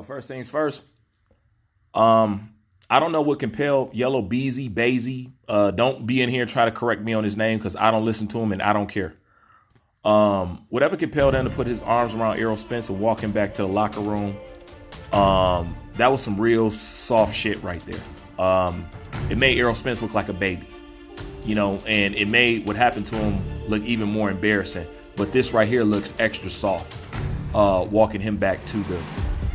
First things first. I don't know what compelled Yellow Beezy. Don't be in here and try to correct me on his name because I don't listen to him and I don't care. Whatever compelled him to put his arms around Errol Spence and walk him back to the locker room. That was some real soft shit right there. It made Errol Spence look like a baby, and it made what happened to him look even more embarrassing. But this right here looks extra soft, walking him back to the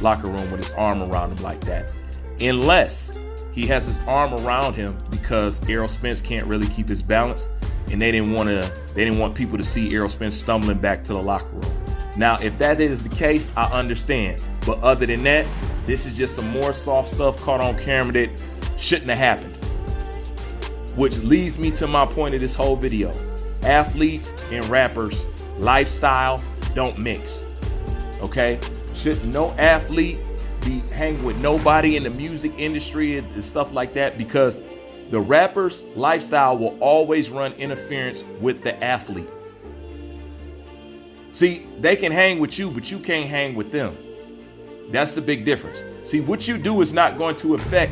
locker room with his arm around him like that. Unless he has his arm around him because Errol Spence can't really keep his balance, and they didn't want people to see Errol Spence stumbling back to the locker room. Now, if that is the case, I understand. But other than that, this is just some more soft stuff caught on camera that shouldn't have happened. Which leads me to my point of this whole video. Athletes and rappers, lifestyle don't mix. Okay? Should no athlete be hanging with nobody in the music industry and stuff like that, because the rapper's lifestyle will always run interference with the athlete. See, they can hang with you, but you can't hang with them. That's the big difference. See, what you do is not going to affect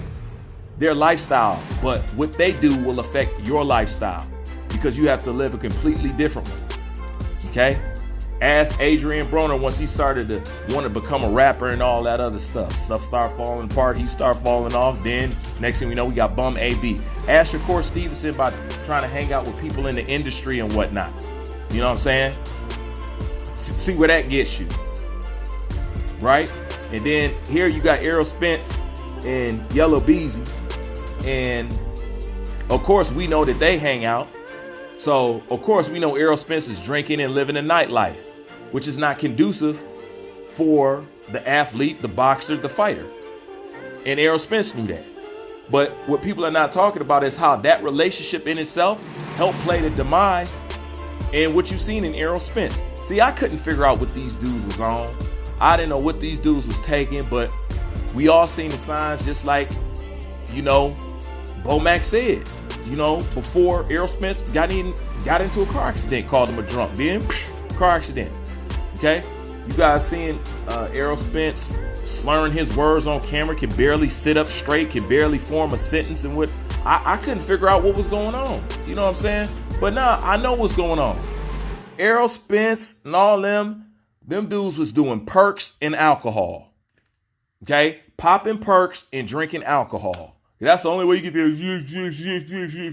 their lifestyle, but what they do will affect your lifestyle because you have to live a completely different one. Okay? Ask Adrian Broner once he started to want to become a rapper and all that other stuff. Stuff start falling apart. He start falling off. Then next thing we know, we got Bum AB. Ask Shakur Stevenson about trying to hang out with people in the industry and whatnot. You know what I'm saying? See where that gets you. Right? And then here you got Errol Spence and Yellow Beezy. And of course, we know that they hang out. So, of course, we know Errol Spence is drinking and living a nightlife, which is not conducive for the athlete, the boxer, the fighter. And Errol Spence knew that. But what people are not talking about is how that relationship in itself helped play the demise and what you've seen in Errol Spence. See, I couldn't figure out what these dudes was on. I didn't know what these dudes was taking, but we all seen the signs, just like, Bomac said. Before Errol Spence got into a car accident, called him a drunk. Then, car accident. Okay? You guys seeing Errol Spence slurring his words on camera, can barely sit up straight, can barely form a sentence, and what I couldn't figure out what was going on. You know what I'm saying? But now I know what's going on. Errol Spence and all them dudes was doing perks and alcohol. Okay? Popping perks and drinking alcohol. That's the only way you can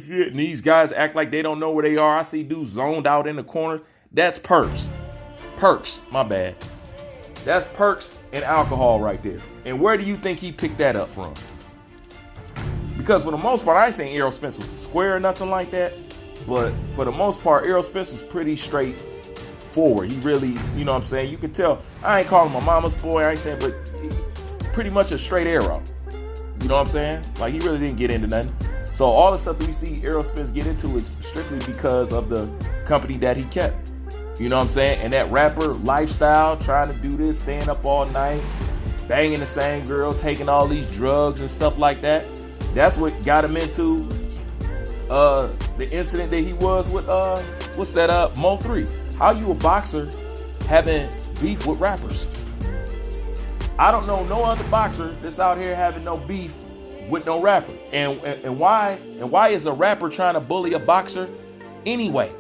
feel. And these guys act like they don't know where they are. I see dudes zoned out in the corner. That's perks. Perks, my bad. That's perks and alcohol right there. And where do you think he picked that up from? Because for the most part, I ain't saying Errol Spence was a square or nothing like that. But for the most part, Errol Spence was pretty straightforward. He really, you know what I'm saying? You can tell. I ain't calling my mama's boy. I ain't saying, but pretty much a straight arrow. You know what I'm saying? Like, he really didn't get into nothing. So all the stuff that we see Errol Spence get into is strictly because of the company that he kept. You know what I'm saying? And that rapper lifestyle, trying to do this, staying up all night, banging the same girl, taking all these drugs and stuff like that. That's what got him into the incident that he was with, Mo 3. How you a boxer having beef with rappers? I don't know no other boxer that's out here having no beef with no rapper. And why is a rapper trying to bully a boxer anyway?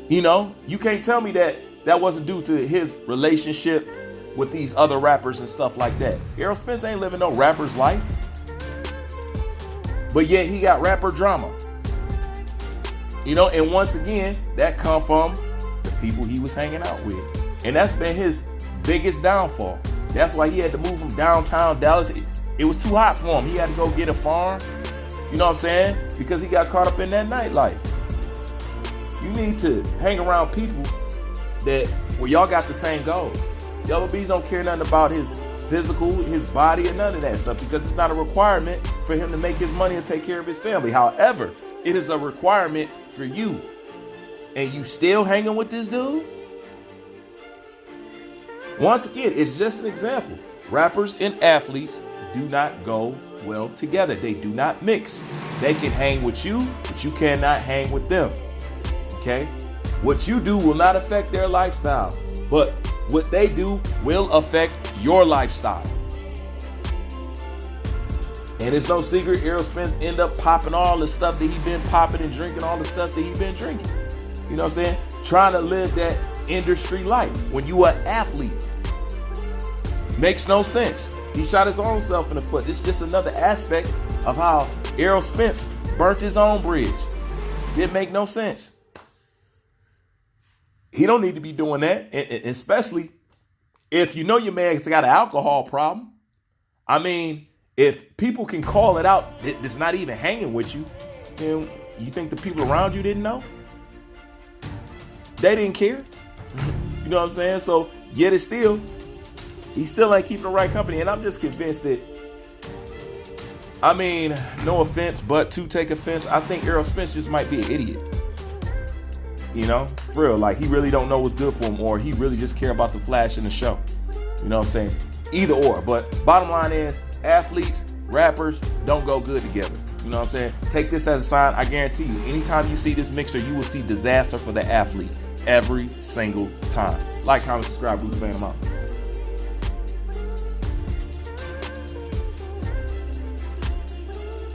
You can't tell me that wasn't due to his relationship with these other rappers and stuff like that. Errol Spence ain't living no rapper's life. But yet he got rapper drama. And once again, that come from the people he was hanging out with. And that's been his biggest downfall. That's why he had to move from downtown Dallas. It was too hot for him. He had to go get a farm. You know what I'm saying? Because he got caught up in that nightlife. You need to hang around people where y'all got the same goals. Yellow Bees don't care nothing about his physical, his body, or none of that stuff, because it's not a requirement for him to make his money and take care of his family. However, it is a requirement for you. And you still hanging with this dude? Once again, it's just an example. Rappers and athletes do not go well together. They do not mix. They can hang with you, but you cannot hang with them. Okay? What you do will not affect their lifestyle. But what they do will affect your lifestyle. And it's no secret, Errol Spence end up popping all the stuff that he been popping and drinking all the stuff that he been drinking. You know what I'm saying? Trying to live that industry life when you are an athlete. Makes no sense. He shot his own self in the foot. This is just another aspect of how Errol Spence burnt his own bridge. Didn't make no sense. He don't need to be doing that, and especially if you know your man's got an alcohol problem. I mean, if people can call it out that's not even hanging with you, then you think the people around you didn't know? They didn't care. You know what I'm saying? So yet it's still, he still ain't keeping the right company. And I'm just convinced that, I mean, no offense, but to take offense, I think Errol Spence just might be an idiot. You know, for real, like he really don't know what's good for him, or he really just care about the flash in the show. You know what I'm saying? Either or. But bottom line is, athletes, rappers don't go good together. You know what I'm saying? Take this as a sign. I guarantee you, anytime you see this mixer, you will see disaster for the athlete every single time. Like, comment, subscribe, Boost, fan, I'm out.